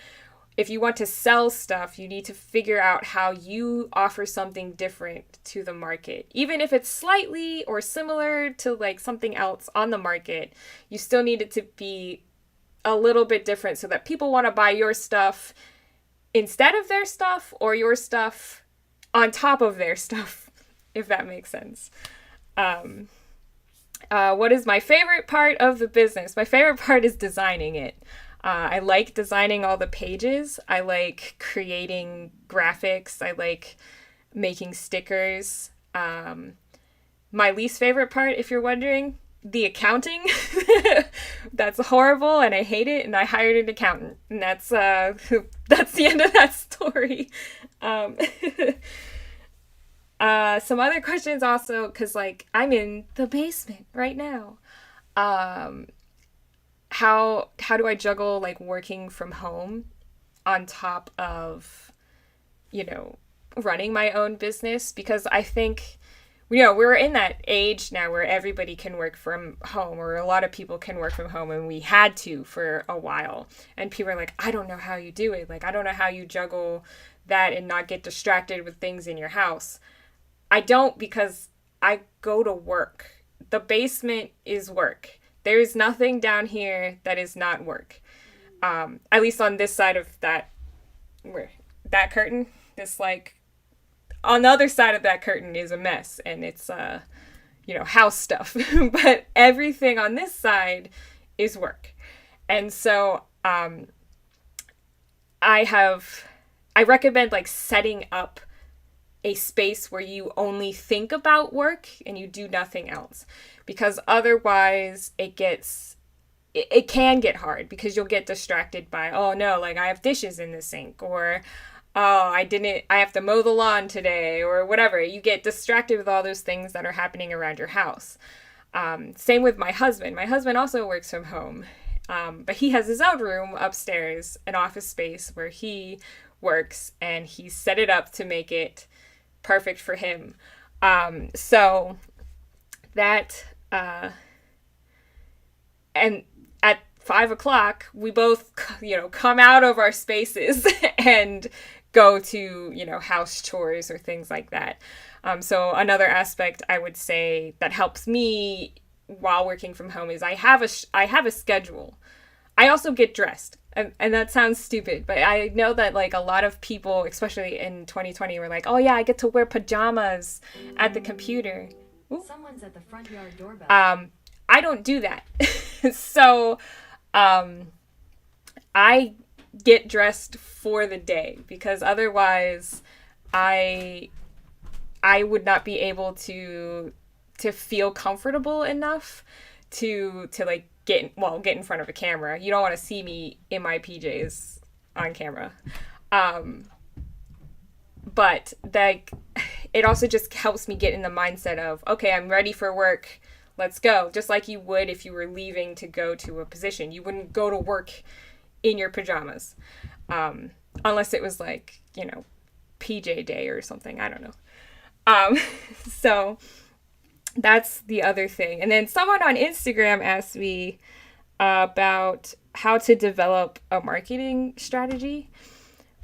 If you want to sell stuff, you need to figure out how you offer something different to the market. Even if it's slightly or similar to like something else on the market, you still need it to be a little bit different so that people want to buy your stuff instead of their stuff or your stuff on top of their stuff, if that makes sense. What is my favorite part of the business? My favorite part is designing it. I like designing all the pages. I like creating graphics. I like making stickers. My least favorite part, if you're wondering, the accounting. That's horrible and I hate it and I hired an accountant and that's the end of that story. Some other questions also, because like I'm in the basement right now. How how do I juggle like working from home on top of, running my own business? Because I think, we're in that age now where everybody can work from home, or a lot of people can work from home, and we had to for a while. And people are like, I don't know how you do it. Like, I don't know how you juggle that and not get distracted with things in your house. I don't, because I go to work. The basement is work. There's nothing down here that is not work. At least on this side of that curtain, this like, on the other side of that curtain is a mess, and it's, house stuff. But everything on this side is work. And so I recommend like setting up a space where you only think about work and you do nothing else, because otherwise it can get hard, because you'll get distracted by, oh no, like I have dishes in the sink, or oh, I have to mow the lawn today, or whatever. You get distracted with all those things that are happening around your house. Same with my husband. My husband also works from home, but he has his own room upstairs, an office space where he works, and he set it up to make it perfect for him. So that, and at 5:00, we both, come out of our spaces and go to, house chores or things like that. So another aspect I would say that helps me while working from home is I have a schedule. I also get dressed. And that sounds stupid, but I know that like a lot of people, especially in 2020, were like, oh yeah, I get to wear pajamas at the computer. Ooh. Someone's at the front yard doorbell. I don't do that. So I get dressed for the day, because otherwise I would not be able to feel comfortable enough to like get in front of a camera. You don't want to see me in my PJs on camera. But like, it also just helps me get in the mindset of, okay, I'm ready for work. Let's go. Just like you would if you were leaving to go to a position. You wouldn't go to work in your pajamas. Unless it was like, PJ day or something. I don't know. So that's the other thing. And then someone on Instagram asked me about how to develop a marketing strategy,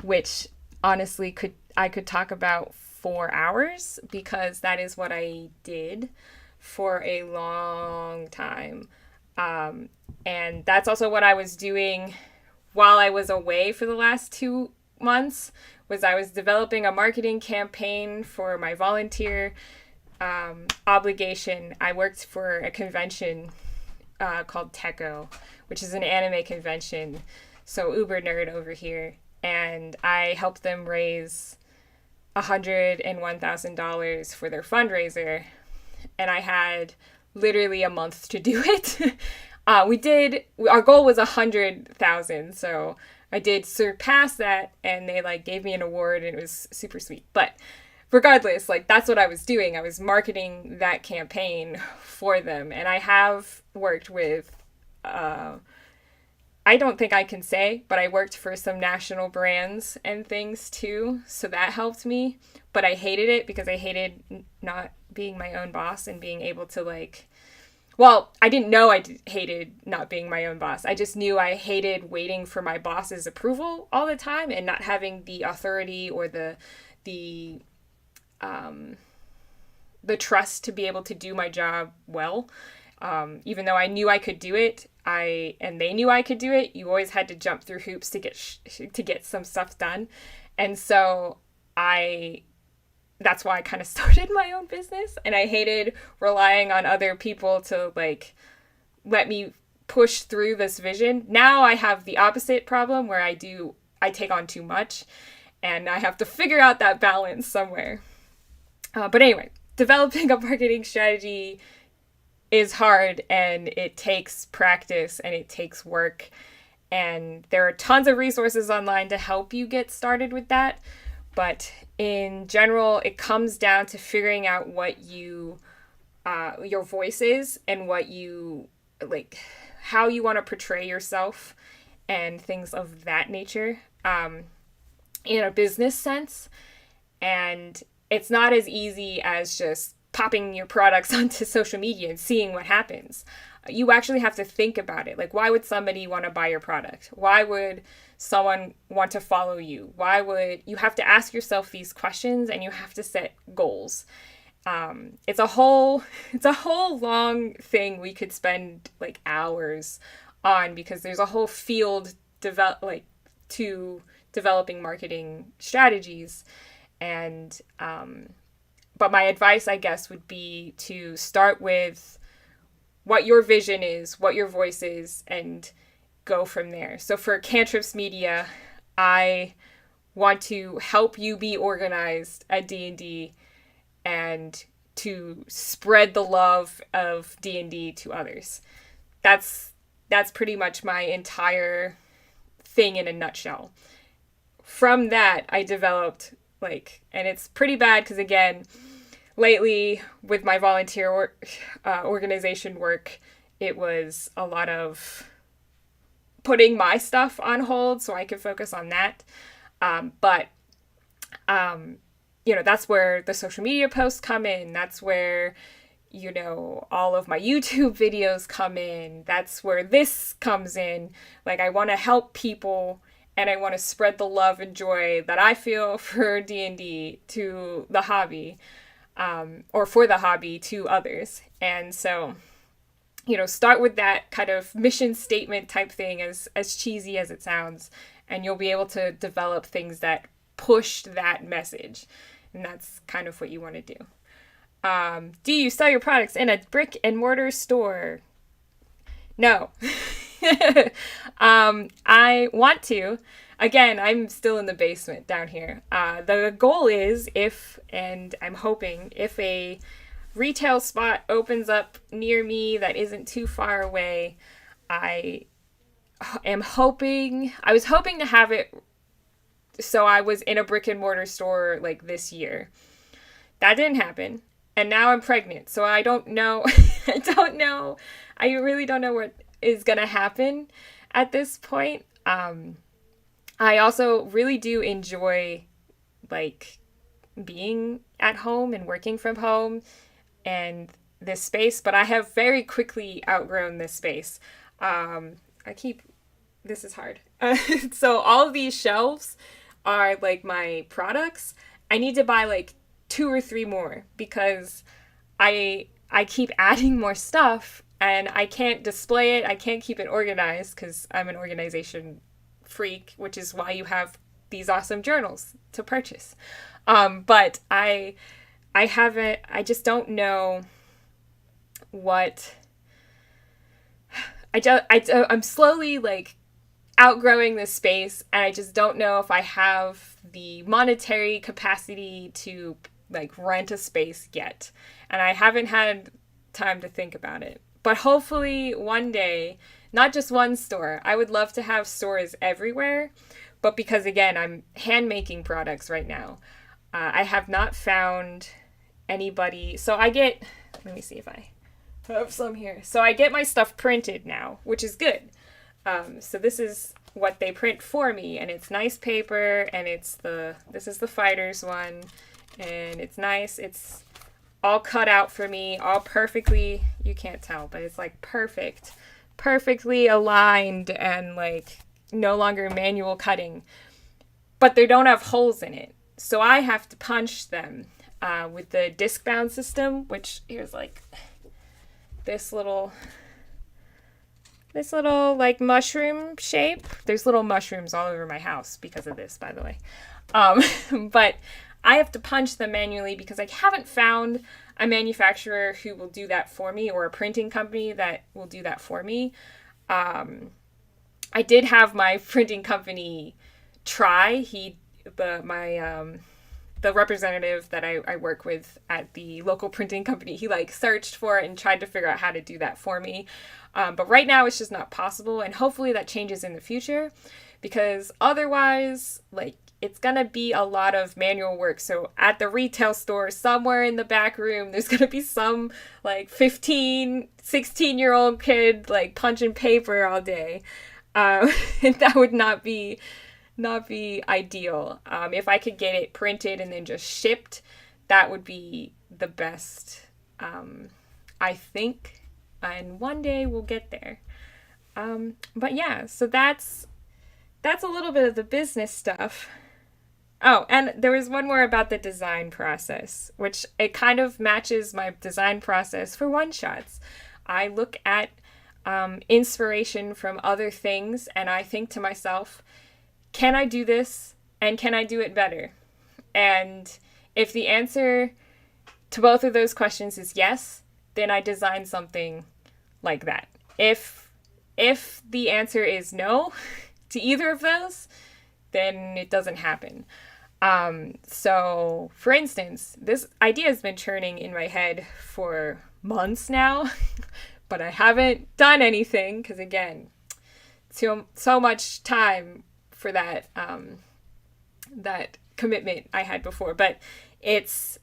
which honestly I could talk about for hours, because that is what I did for a long time. And that's also what I was doing while I was away for the last 2 months, was I was developing a marketing campaign for my volunteer obligation. I worked for a convention called Techo, which is an anime convention. So uber nerd over here. And I helped them raise $101,000 for their fundraiser. And I had literally a month to do it. Our goal was 100,000. So I did surpass that, and they like gave me an award, and it was super sweet. But regardless, like that's what I was doing. I was marketing that campaign for them. And I have worked with, I don't think I can say, but I worked for some national brands and things too. So that helped me. But I hated it, because I hated not being my own boss and being able to like, well, I didn't know hated not being my own boss. I just knew I hated waiting for my boss's approval all the time and not having the authority or the trust to be able to do my job well. Even though I knew I could do it, and they knew I could do it, you always had to jump through hoops to get some stuff done. And so that's why I kind of started my own business, and I hated relying on other people to like let me push through this vision. Now I have the opposite problem where I take on too much, and I have to figure out that balance somewhere. But anyway, developing a marketing strategy is hard, and it takes practice, and it takes work, and there are tons of resources online to help you get started with that. But in general, it comes down to figuring out what your voice is, and what you like, how you want to portray yourself and things of that nature in a business sense. And it's not as easy as just popping your products onto social media and seeing what happens. You actually have to think about it. Like, why would somebody want to buy your product? Why would someone want to follow you? Why would you have to ask yourself these questions, and you have to set goals. It's a whole long thing we could spend like hours on, because there's a whole field to developing marketing strategies. And but my advice, I guess, would be to start with what your vision is, what your voice is, and go from there. So for Cantrips Media, I want to help you be organized at D&D and to spread the love of D&D to others. That's pretty much my entire thing in a nutshell. From that, I developed and it's pretty bad because, again, lately with my volunteer organization work, it was a lot of putting my stuff on hold so I could focus on that. But that's where the social media posts come in. That's where, all of my YouTube videos come in. That's where this comes in. I want to help people, and I want to spread the love and joy that I feel for D&D to the hobby, or for the hobby to others. And so, start with that kind of mission statement type thing, as cheesy as it sounds, and you'll be able to develop things that push that message. And that's kind of what you want to do. Do you sell your products in a brick and mortar store? No. I want to. Again, I'm still in the basement down here. The goal is I'm hoping if a retail spot opens up near me that isn't too far away, I was hoping to have it so I was in a brick and mortar store this year. That didn't happen. And now I'm pregnant. So I don't know. I really don't know what is going to happen at this point. I also really do enjoy being at home and working from home and this space, but I have very quickly outgrown this space. This is hard. So all of these shelves are my products. I need to buy 2 or 3 more because I keep adding more stuff and I can't display it. I can't keep it organized because I'm an organization freak, which is why you have these awesome journals to purchase. But I just don't know what I'm slowly outgrowing this space, and I just don't know if I have the monetary capacity to rent a space yet. And I haven't had time to think about it. But hopefully one day, not just one store. I would love to have stores everywhere, but because again, I'm hand making products right now, I have not found anybody. So let me see if I have some here. So I get my stuff printed now, which is good. So this is what they print for me, and it's nice paper, and this is the Fighters one, and it's nice. It's all cut out for me, all perfectly, you can't tell, but it's perfectly aligned and no longer manual cutting, but they don't have holes in it. So I have to punch them with the disc bound system, which here's this little mushroom shape. There's little mushrooms all over my house because of this, by the way. But I have to punch them manually because I haven't found a manufacturer who will do that for me, or a printing company that will do that for me. I did have my printing company try. The representative that I work with at the local printing company, he searched for it and tried to figure out how to do that for me. But right now it's just not possible. And hopefully that changes in the future, because otherwise, it's gonna be a lot of manual work. So at the retail store, somewhere in the back room, there's gonna be some like 15, 16-year-old kid like punching paper all day. And that would not be ideal. If I could get it printed and then just shipped, that would be the best, I think. And one day we'll get there. But yeah, so that's a little bit of the business stuff. Oh, and there was one more about the design process, which it kind of matches my design process for one-shots. I look at inspiration from other things, and I think to myself, can I do this, and can I do it better? And if the answer to both of those questions is yes, then I design something like that. If the answer is no to either of those, then it doesn't happen. So, for instance, this idea has been churning in my head for months now, but I haven't done anything because, again, so much time for that that commitment I had before. But it's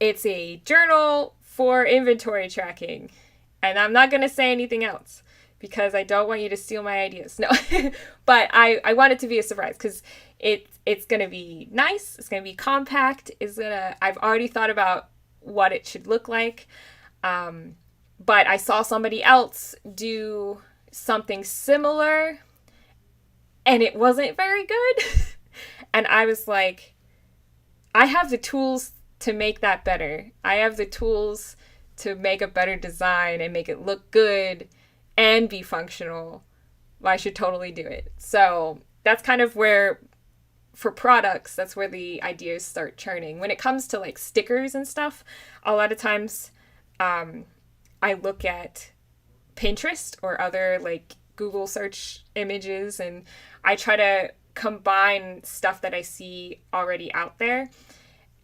a journal for inventory tracking, and I'm not going to say anything else because I don't want you to steal my ideas. No, but I want it to be a surprise because it's going to be nice. It's going to be compact. I've already thought about what it should look like. But I saw somebody else do something similar and it wasn't very good. And I was like, I have the tools to make that better. I have the tools to make a better design and make it look good and be functional. Well, I should totally do it. So that's kind of where, for products, that's where the ideas start churning. When it comes to like stickers and stuff, a lot of times I look at Pinterest or other like Google search images, and I try to combine stuff that I see already out there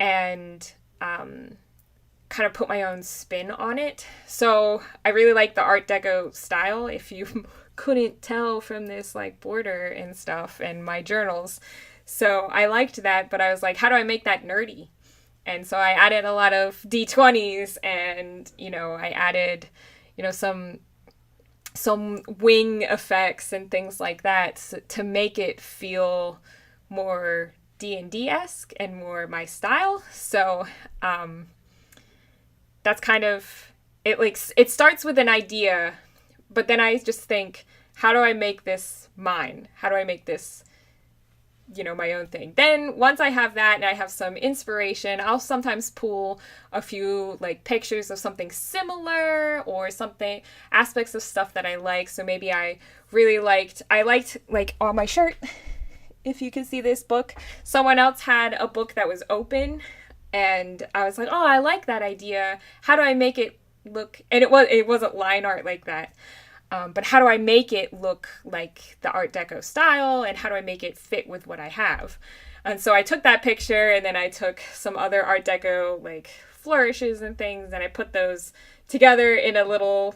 and kind of put my own spin on it. So I really like the Art Deco style, if you couldn't tell from this like border and stuff and my journals. So I liked that, but I was like, how do I make that nerdy? And so I added a lot of D20s and, I added, some wing effects and things like that to make it feel more D&D-esque and more my style. So that's kind of it. Like, it starts with an idea, but then I just think, how do I make this mine? How do I make this my own thing? Then once I have that and I have some inspiration, I'll sometimes pull a few like pictures of something similar or something, aspects of stuff that I like. So maybe I liked like on my shirt, if you can see this book, someone else had a book that was open and I was like, oh, I like that idea. How do I make it look? And it wasn't line art like that. But how do I make it look like the Art Deco style, and how do I make it fit with what I have? And so I took that picture, and then I took some other Art Deco like flourishes and things, and I put those together in a little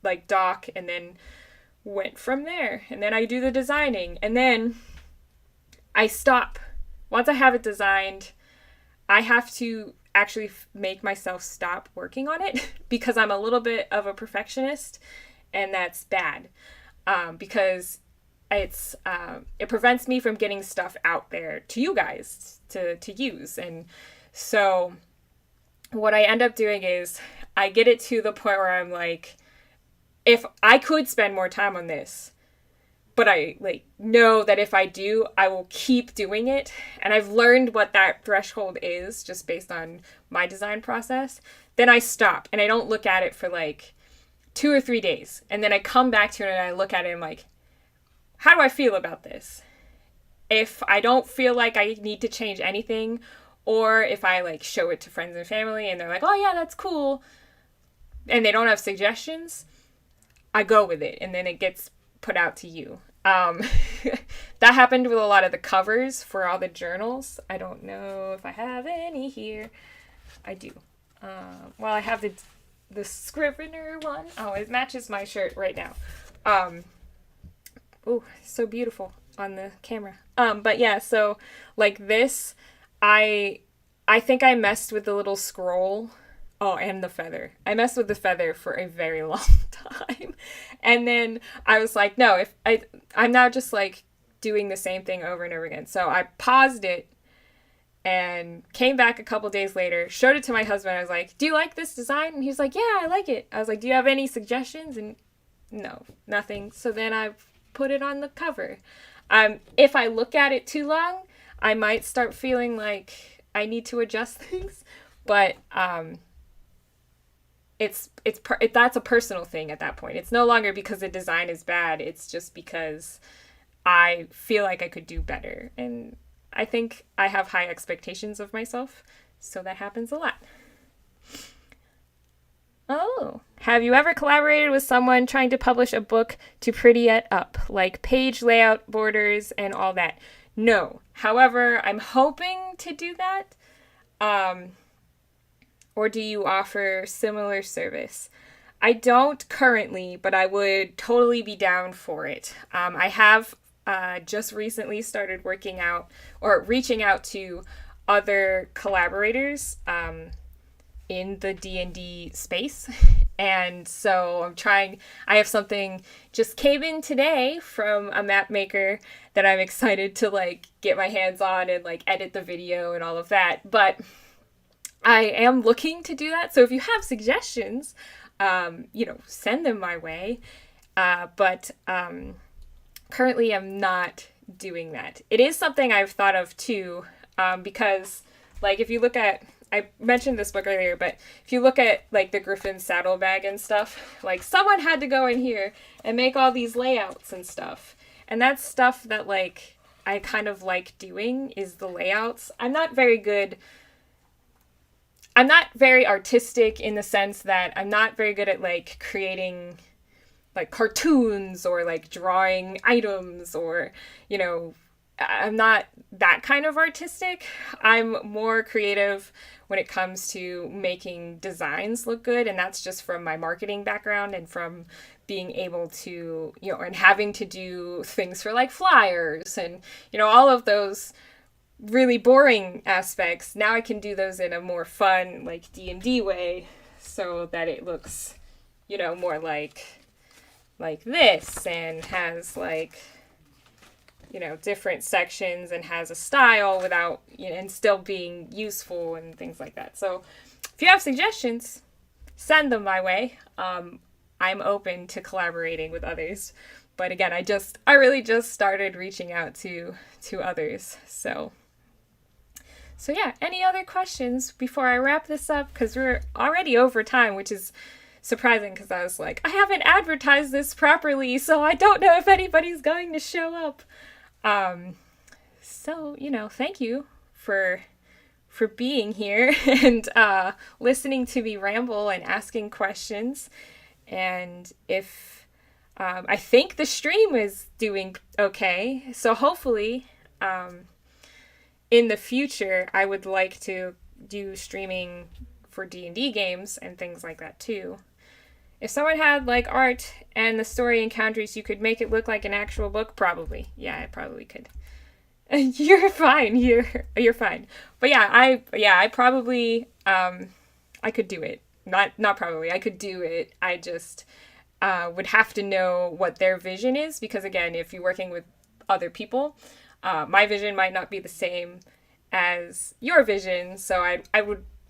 like doc, and then went from there. And then I do the designing, and then I stop. Once I have it designed, I have to actually make myself stop working on it because I'm a little bit of a perfectionist. And that's bad because it prevents me from getting stuff out there to you guys to use. And so what I end up doing is I get it to the point where I'm like, if I could spend more time on this, but I like know that if I do, I will keep doing it. And I've learned what that threshold is just based on my design process. Then I stop and I don't look at it for like 2 or 3 days. And then I come back to it and I look at it and I'm like, how do I feel about this? If I don't feel like I need to change anything, or if I like show it to friends and family and they're like, oh yeah, that's cool, and they don't have suggestions, I go with it and then it gets put out to you. That happened with a lot of the covers for all the journals. I don't know if I have any here. I do. Well, I have the Scrivener one. Oh, it matches my shirt right now. Oh, so beautiful. on the camera. But yeah, so like this, I I think I messed with the little scroll. Oh, and the feather. I messed with the feather for a very long time. And then I was like, no, if I'm now just like doing the same thing over and over again. So I paused it and came back a couple days later, showed it to my husband. I was like, "Do you like this design?" And he was like, "Yeah, I like it." I was like, "Do you have any suggestions?" And no, nothing. So then I put it on the cover. If I look at it too long, I might start feeling like I need to adjust things. But that's a personal thing at that point. It's no longer because the design is bad. It's just because I feel like I could do better, and I think I have high expectations of myself, so that happens a lot. Oh, have you ever collaborated with someone trying to publish a book to pretty it up, like page layout, borders, and all that? No. However, I'm hoping to do that. Um, or do you offer similar service? I don't currently, but I would totally be down for it. I have just recently started working out or reaching out to other collaborators in the D&D space. And so I have something just came in today from a map maker that I'm excited to like get my hands on and like edit the video and all of that. But I am looking to do that. So if you have suggestions, send them my way. But currently I'm not doing that. It is something I've thought of too, because like if you look at, I mentioned this book earlier, but if you look at like the Griffin saddlebag and stuff, like someone had to go in here and make all these layouts and stuff. And that's stuff that like I kind of like doing is the layouts. I'm not very artistic in the sense that I'm not very good at like creating like cartoons or like drawing items or, I'm not that kind of artistic. I'm more creative when it comes to making designs look good. And that's just from my marketing background and from being able to, and having to do things for like flyers and, all of those really boring aspects. Now I can do those in a more fun, like D&D way so that it looks, more like this and has like, different sections and has a style without, and still being useful and things like that. So if you have suggestions, send them my way. I'm open to collaborating with others. But again, I really just started reaching out to others. So yeah, any other questions before I wrap this up? Because we're already over time, which is surprising because I was like, I haven't advertised this properly, so I don't know if anybody's going to show up. So, thank you for being here and listening to me ramble and asking questions. And if I think the stream is doing okay, so hopefully in the future I would like to do streaming for D&D games and things like that too. If someone had like art and the story encounters, you could make it look like an actual book. Probably, yeah, I probably could. You're fine. You're fine. But yeah, I probably I could do it. Not probably. I could do it. I just would have to know what their vision is because again, if you're working with other people, my vision might not be the same as your vision. So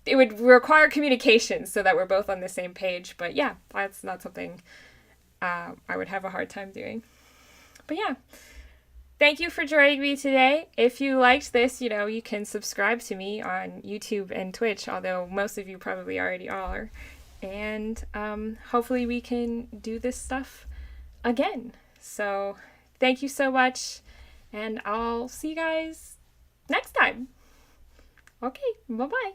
it would require communication so that we're both on the same page. But yeah, that's not something I would have a hard time doing. But yeah, thank you for joining me today. If you liked this, you can subscribe to me on YouTube and Twitch, although most of you probably already are. And hopefully we can do this stuff again. So thank you so much, and I'll see you guys next time. Okay, bye-bye.